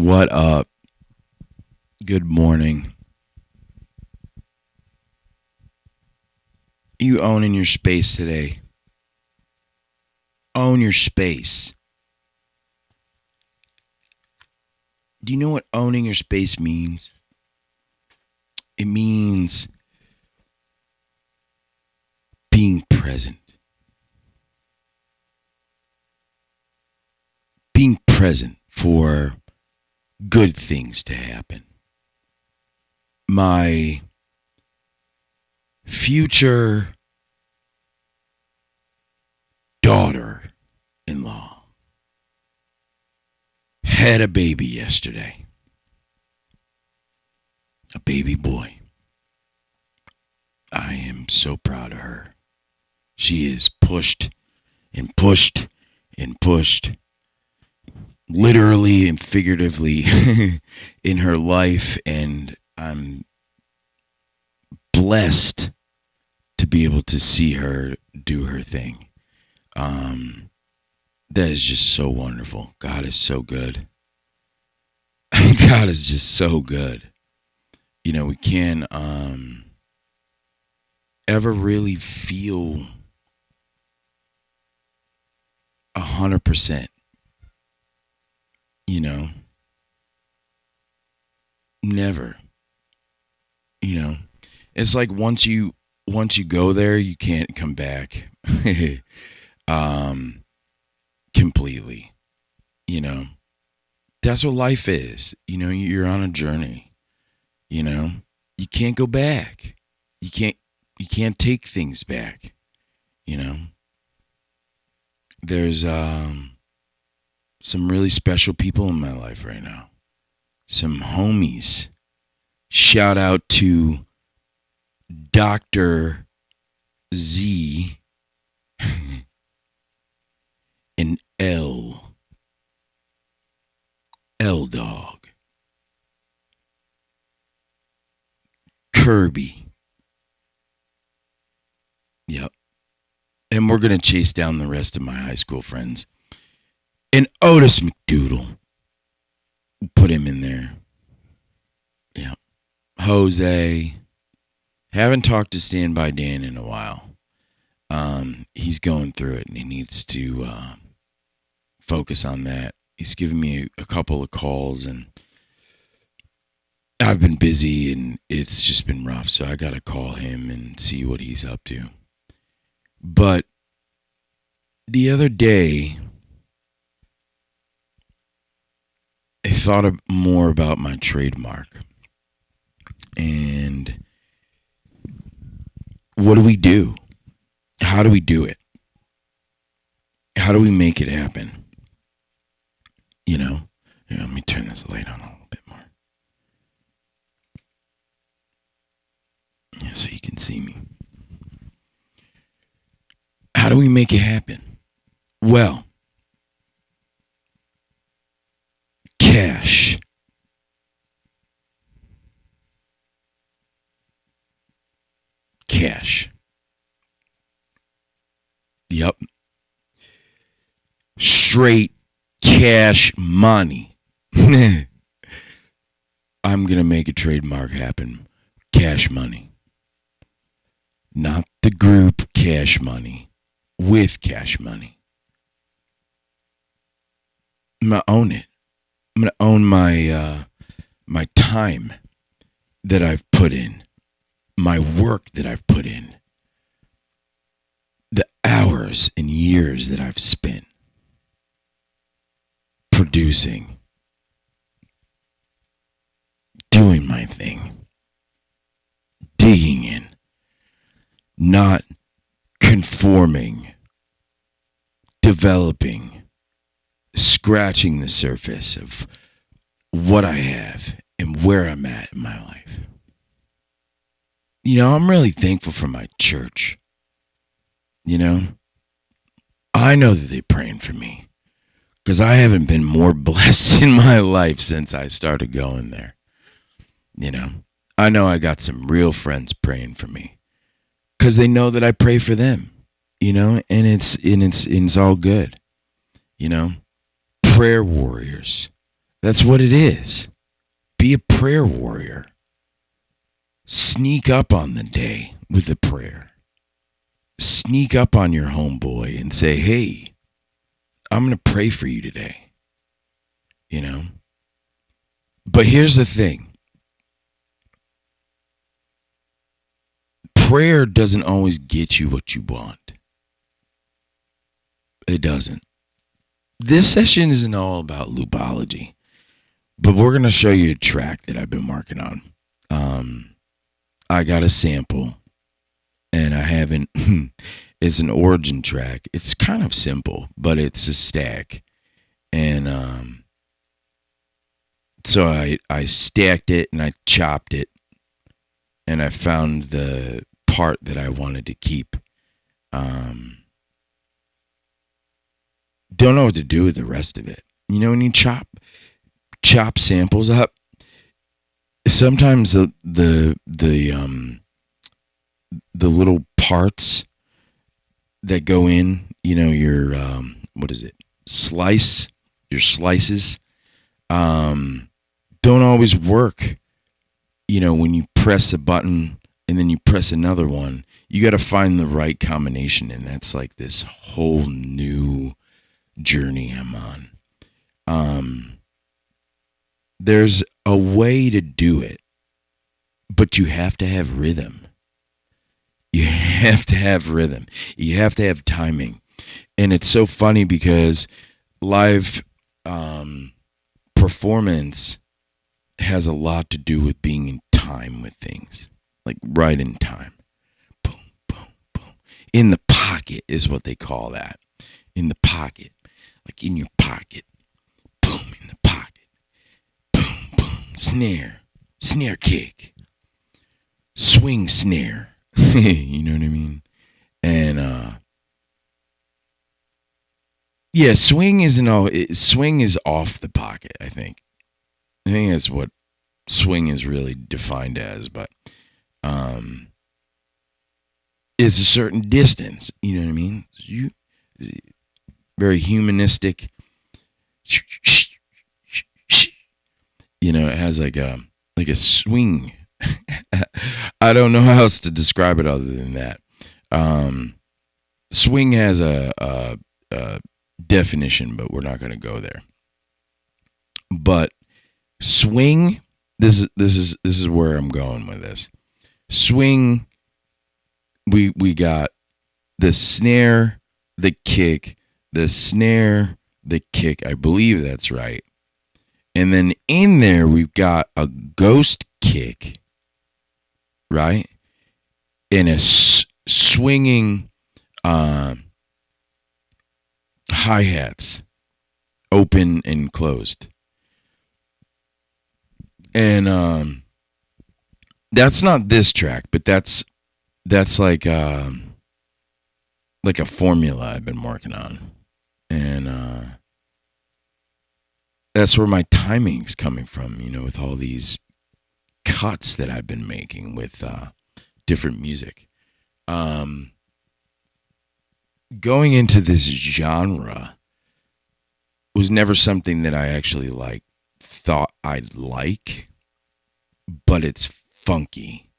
What up? Good morning. You owning your space today. Own your space. Do you know what owning your space means? It means being present. Being present for good things to happen. My future daughter-in-law had a baby yesterday. A baby boy. I am so proud of her. She is pushed and pushed and pushed, literally and figuratively, in her life, and I'm blessed to be able to see her do her thing. That is just so wonderful. God is so good. God is just so good. You know, we can't ever really feel 100%. You know, never. You know, it's like once you go there, you can't come back. Completely. You know, that's what life is. You know, you're on a journey. You know, you can't go back. You can't take things back. You know, there's some really special people in my life right now. Some homies. Shout out to Dr. Z and L Dog, Kirby. Yep. And we're going to chase down the rest of my high school friends. And Otis McDoodle. Put him in there. Yeah. Jose. Haven't talked to Standby Dan in a while. He's going through it and he needs to focus on that. He's given me a couple of calls and I've been busy and it's just been rough. So I got to call him and see what he's up to. But the other day, I thought more about my trademark. And what do we do? How do we do it? How do we make it happen? You know? Here, let me turn this light on a little bit more. Yeah, so you can see me. How do we make it happen? Well, cash. Cash. Yep. Straight cash money. I'm going to make a trademark happen. Cash money. Not the group cash money. With cash money. I'm going to own it. I'm going to own my time that I've put in. My work that I've put in. The hours and years that I've spent producing, doing my thing, digging in, not conforming, developing, scratching the surface of what I have and where I'm at in my life. You know, I'm really thankful for my church. You know, I know that they're praying for me because I haven't been more blessed in my life since I started going there. You know I got some real friends praying for me because they know that I pray for them, you know, and it's all good. You know, prayer warriors. That's what it is. Be a prayer warrior. Sneak up on the day with a prayer. Sneak up on your homeboy and say, hey, I'm going to pray for you today. You know? But here's the thing. Prayer doesn't always get you what you want. It doesn't. This session isn't all about loopology, but we're going to show you a track that I've been working on. I got a sample, and I haven't, it's an origin track. It's kind of simple, but it's a stack. And so I stacked it and I chopped it, and I found the part that I wanted to keep. Don't know what to do with the rest of it. You know, when you chop samples up, sometimes the little parts that go in, you know, your what is it? Your slices don't always work. You know, when you press a button and then you press another one, you got to find the right combination, and that's like this whole new journey I'm on. There's a way to do it, but you have to have rhythm. You have to have rhythm. You have to have timing. And it's so funny because live performance has a lot to do with being in time with things, like right in time. Boom, boom, boom. In the pocket is what they call that. In the pocket. Like in your pocket. Boom, in the pocket. Boom, boom. Snare kick. Swing snare. You know what I mean? And yeah, swing is off the pocket, I think. I think that's what swing is really defined as, but it's a certain distance, you know what I mean? Very humanistic. You know, it has like a swing. I don't know how else to describe it other than that. Swing has a definition, but we're not going to go there. But swing, this is where I'm going with this. Swing, we got the snare, the kick, the snare, the kick. I believe that's right. And then in there we've got a ghost kick, right? And a swinging hi-hats, open and closed. And that's not this track, but that's like a formula I've been working on. And that's where my timing's coming from, you know, with all these cuts that I've been making with different music. Going into this genre was never something that I actually thought I'd like, but it's funky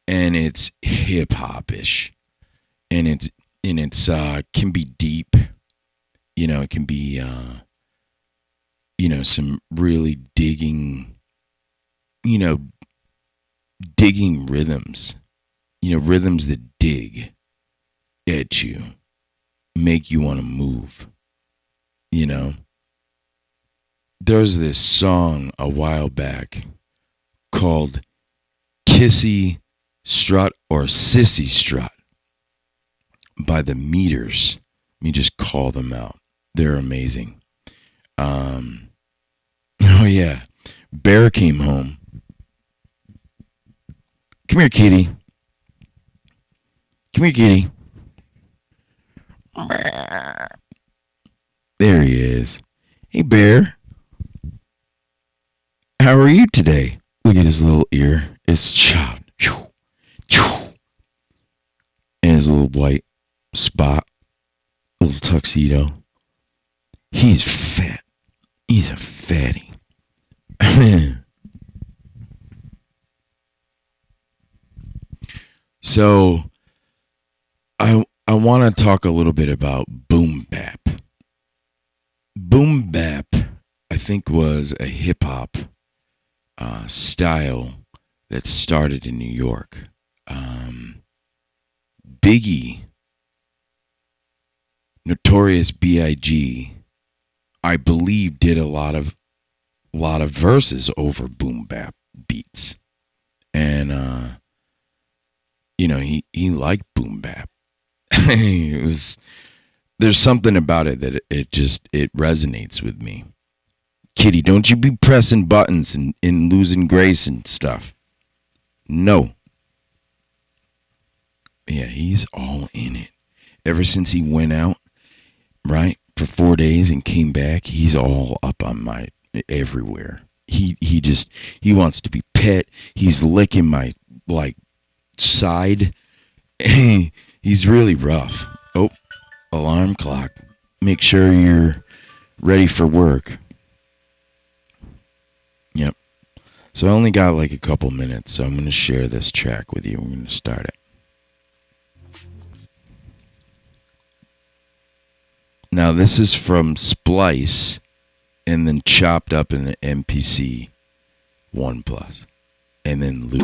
and it's hip hop-ish, and it's can be deep, you know. It can be you know, some really digging rhythms, you know, rhythms that dig at you, make you want to move, you know. There's this song a while back called Kissy Strut or Sissy Strut by the Meters. Let me just call them out. They're amazing. Oh yeah, Bear came home. Come here, kitty. Come here, kitty. There he is. Hey, Bear. How are you today? Look at his little ear. It's chopped. And his little white spot. Little tuxedo. He's fat. He's a fatty. So I want to talk a little bit about boom bap. Boom bap, I think, was a hip hop style that started in New York. Biggie, Notorious B.I.G., I believe, did a lot of verses over boom bap beats, and he liked boom bap. There's something about it that it resonates with me. Kitty, don't you be pressing buttons and losing grace and stuff. No. Yeah, he's all in it. Ever since he went out, right, for 4 days and came back, he's all up on my everywhere. He wants to be pet. He's licking my side. He's really rough. Oh, alarm clock. Make sure you're ready for work. Yep. So I only got a couple minutes, so I'm going to share this track with you. I'm going to start it. Now, this is from Splice and then chopped up in the MPC 1 Plus. And then loop.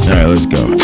All right, let's go.